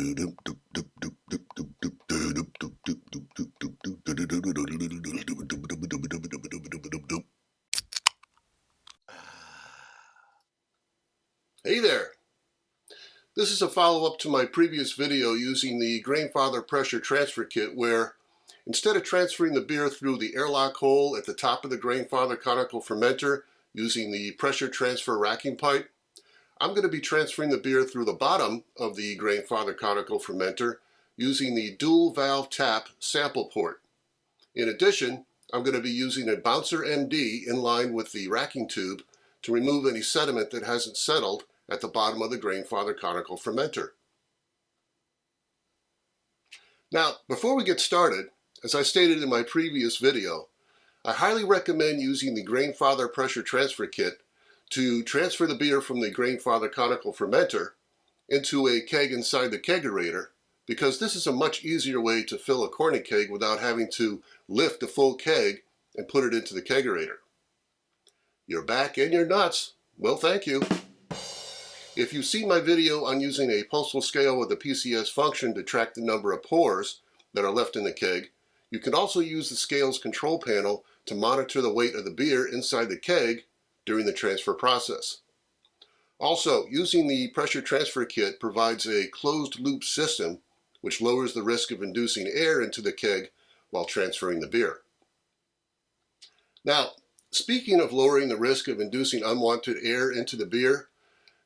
Hey there! This is a follow-up to my previous video using the Grainfather Pressure Transfer Kit, where instead of transferring the beer through the airlock hole at the top of the Grainfather Conical Fermenter using the pressure transfer racking pipe, I'm going to be transferring the beer through the bottom of the Grainfather Conical Fermenter using the dual valve tap sample port. In addition, I'm going to be using a Bouncer MD in line with the racking tube to remove any sediment that hasn't settled at the bottom of the Grainfather Conical Fermenter. Now, before we get started, as I stated in my previous video, I highly recommend using the Grainfather Pressure Transfer Kit to transfer the beer from the Grainfather Conical Fermenter into a keg inside the kegerator, because this is a much easier way to fill a corny keg without having to lift a full keg and put it into the kegerator. You're back and you're nuts. Well, thank you. If you've seen my video on using a postal scale with a PCS function to track the number of pours that are left in the keg, you can also use the scale's control panel to monitor the weight of the beer inside the keg during the transfer process. Also, using the pressure transfer kit provides a closed-loop system which lowers the risk of inducing air into the keg while transferring the beer. Now, speaking of lowering the risk of inducing unwanted air into the beer,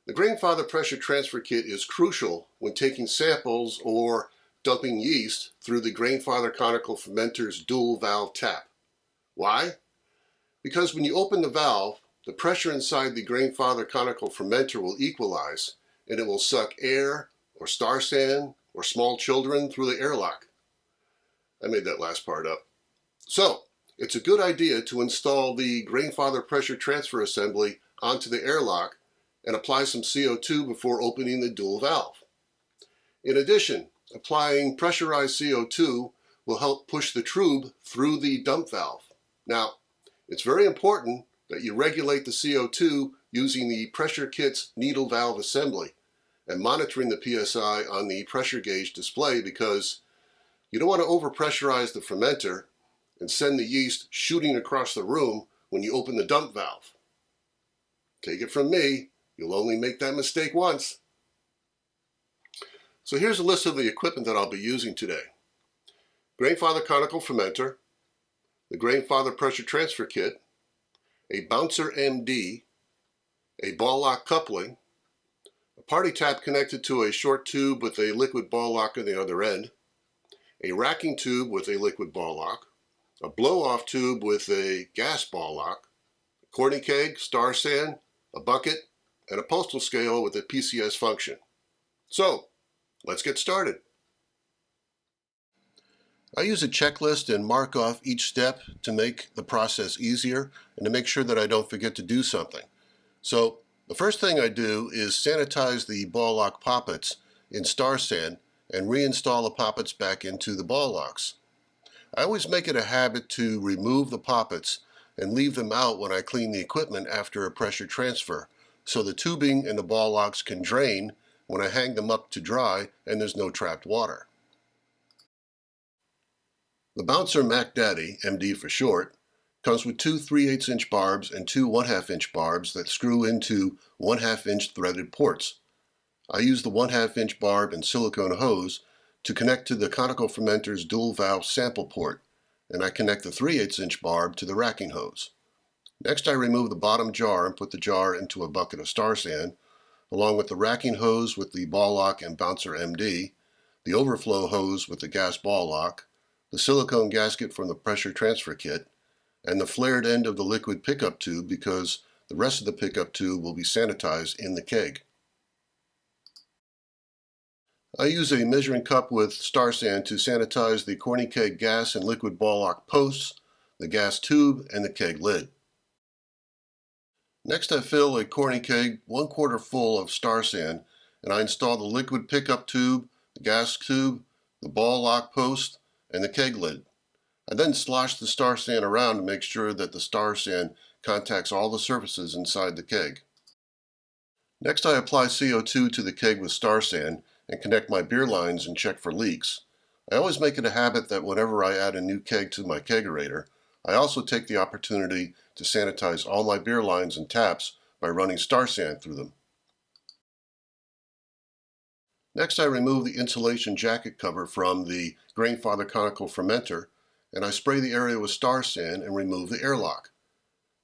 the Grainfather Pressure Transfer Kit is crucial when taking samples or dumping yeast through the Grainfather Conical Fermenter's dual valve tap. Why? Because when you open the valve, the pressure inside the Grainfather Conical Fermenter will equalize, and it will suck air or star sand or small children through the airlock. I made that last part up. So, it's a good idea to install the Grainfather Pressure Transfer Assembly onto the airlock and apply some CO2 before opening the dual valve. In addition, applying pressurized CO2 will help push the tube through the dump valve. Now, it's very important that you regulate the CO2 using the pressure kit's needle valve assembly and monitoring the PSI on the pressure gauge display, because you don't want to overpressurize the fermenter and send the yeast shooting across the room when you open the dump valve. Take it from me, you'll only make that mistake once. So here's a list of the equipment that I'll be using today. Grainfather Conical Fermenter, the Grainfather Pressure Transfer Kit, a Bouncer MD, a ball lock coupling, a party tap connected to a short tube with a liquid ball lock on the other end, a racking tube with a liquid ball lock, a blow-off tube with a gas ball lock, a corny keg, star sand, a bucket, and a postal scale with a PCS function. So, let's get started. I use a checklist and mark off each step to make the process easier and to make sure that I don't forget to do something. So, the first thing I do is sanitize the ball lock poppets in star sand and reinstall the poppets back into the ball locks. I always make it a habit to remove the poppets and leave them out when I clean the equipment after a pressure transfer, so the tubing and the ball locks can drain when I hang them up to dry and there's no trapped water. The Bouncer Mac Daddy, MD for short, comes with two 3/8 inch barbs and two 1/2 inch barbs that screw into 1/2 inch threaded ports. I use the 1/2 inch barb and silicone hose to connect to the Conical Fermenter's dual valve sample port, and I connect the 3/8 inch barb to the racking hose. Next, I remove the bottom jar and put the jar into a bucket of star sand, along with the racking hose with the ball lock and Bouncer MD, the overflow hose with the gas ball lock, the silicone gasket from the pressure transfer kit, and the flared end of the liquid pickup tube, because the rest of the pickup tube will be sanitized in the keg. I use a measuring cup with star sand to sanitize the corny keg gas and liquid ball lock posts, the gas tube, and the keg lid. Next, I fill a corny keg 1/4 full of star sand, and I install the liquid pickup tube, the gas tube, the ball lock post, and the keg lid. I then slosh the star sand around to make sure that the star sand contacts all the surfaces inside the keg. Next, I apply CO2 to the keg with star sand and connect my beer lines and check for leaks. I always make it a habit that whenever I add a new keg to my kegerator, I also take the opportunity to sanitize all my beer lines and taps by running Star San through them. Next, I remove the insulation jacket cover from the Grainfather Conical Fermenter, and I spray the area with Star San and remove the airlock.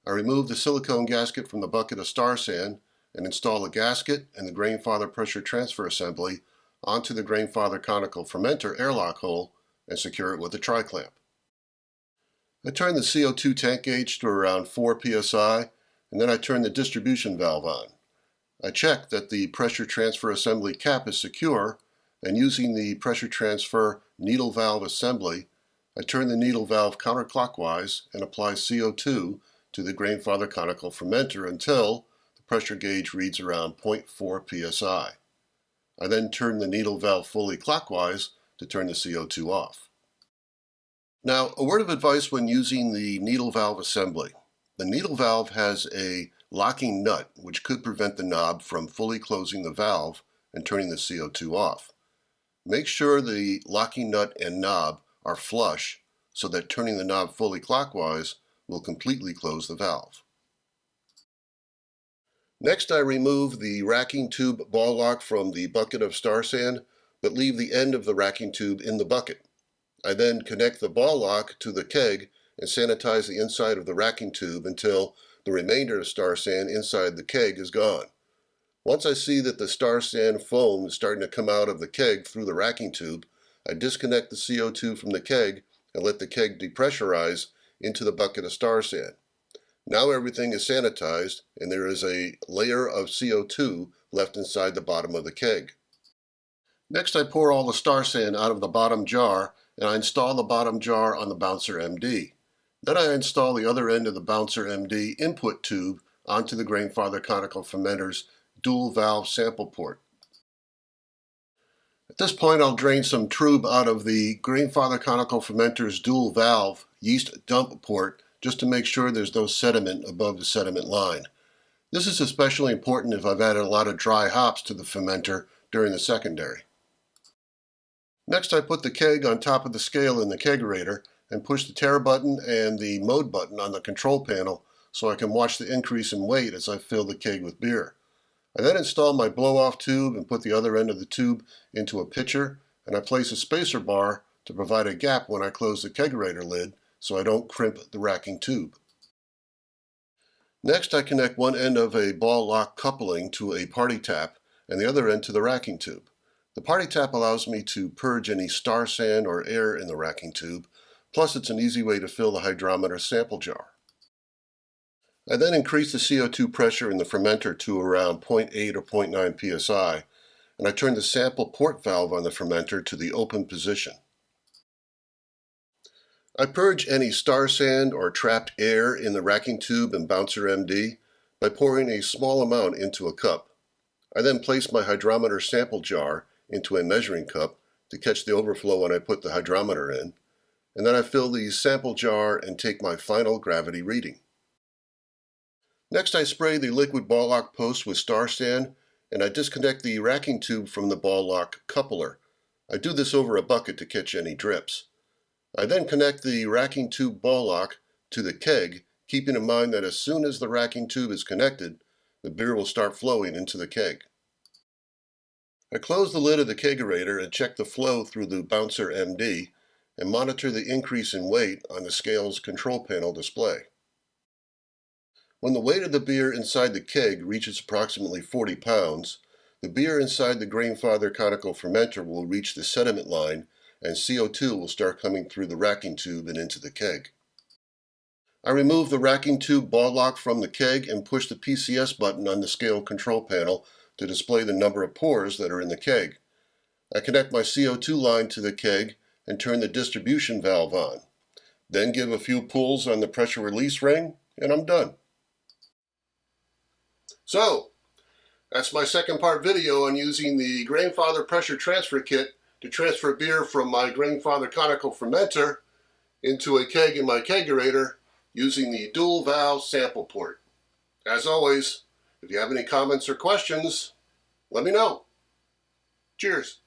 I remove the silicone gasket from the bucket of Star San and install the gasket and the Grainfather Pressure Transfer Assembly onto the Grainfather Conical Fermenter airlock hole and secure it with a tri-clamp. I turn the CO2 tank gauge to around 4 psi, and then I turn the distribution valve on. I check that the pressure transfer assembly cap is secure, and using the pressure transfer needle valve assembly, I turn the needle valve counterclockwise and apply CO2 to the Grainfather Conical Fermenter until the pressure gauge reads around 0.4 psi. I then turn the needle valve fully clockwise to turn the CO2 off. Now, a word of advice when using the needle valve assembly. The needle valve has a locking nut which could prevent the knob from fully closing the valve and turning the CO2 off. Make sure the locking nut and knob are flush so that turning the knob fully clockwise will completely close the valve. Next, I remove the racking tube ball lock from the bucket of Star San, but leave the end of the racking tube in the bucket. I then connect the ball lock to the keg and sanitize the inside of the racking tube until the remainder of Star San inside the keg is gone. Once I see that the Star San foam is starting to come out of the keg through the racking tube, I disconnect the CO2 from the keg and let the keg depressurize into the bucket of Star San. Now everything is sanitized and there is a layer of CO2 left inside the bottom of the keg. Next, I pour all the Star San out of the bottom jar and I install the bottom jar on the Bouncer MD. Then I install the other end of the Bouncer MD input tube onto the Grainfather Conical Fermenter's dual valve sample port. At this point, I'll drain some trub out of the Grainfather Conical Fermenter's dual valve yeast dump port just to make sure there's no sediment above the sediment line. This is especially important if I've added a lot of dry hops to the fermenter during the secondary. Next, I put the keg on top of the scale in the kegerator and push the tare button and the mode button on the control panel so I can watch the increase in weight as I fill the keg with beer. I then install my blow-off tube and put the other end of the tube into a pitcher, and I place a spacer bar to provide a gap when I close the kegerator lid so I don't crimp the racking tube. Next, I connect one end of a ball lock coupling to a party tap and the other end to the racking tube. The party tap allows me to purge any Star San or air in the racking tube, plus it's an easy way to fill the hydrometer sample jar. I then increase the CO2 pressure in the fermenter to around 0.8 or 0.9 psi, and I turn the sample port valve on the fermenter to the open position. I purge any Star San or trapped air in the racking tube and Bouncer MD by pouring a small amount into a cup. I then place my hydrometer sample jar into a measuring cup to catch the overflow when I put the hydrometer in, and then I fill the sample jar and take my final gravity reading. Next, I spray the liquid ball lock post with Star San, and I disconnect the racking tube from the ball lock coupler. I do this over a bucket to catch any drips. I then connect the racking tube ball lock to the keg, keeping in mind that as soon as the racking tube is connected, the beer will start flowing into the keg. I close the lid of the kegerator and check the flow through the Bouncer MD and monitor the increase in weight on the scale's control panel display. When the weight of the beer inside the keg reaches approximately 40 pounds, the beer inside the Grainfather Conical Fermenter will reach the sediment line and CO2 will start coming through the racking tube and into the keg. I remove the racking tube ball lock from the keg and push the PCS button on the scale control panel to display the number of pours that are in the keg. I connect my CO2 line to the keg and turn the distribution valve on. Then give a few pulls on the pressure release ring and I'm done. So, that's my second part video on using the Grainfather Pressure Transfer Kit to transfer beer from my Grainfather Conical Fermenter into a keg in my kegerator using the dual valve sample port. As always, if you have any comments or questions, let me know. Cheers.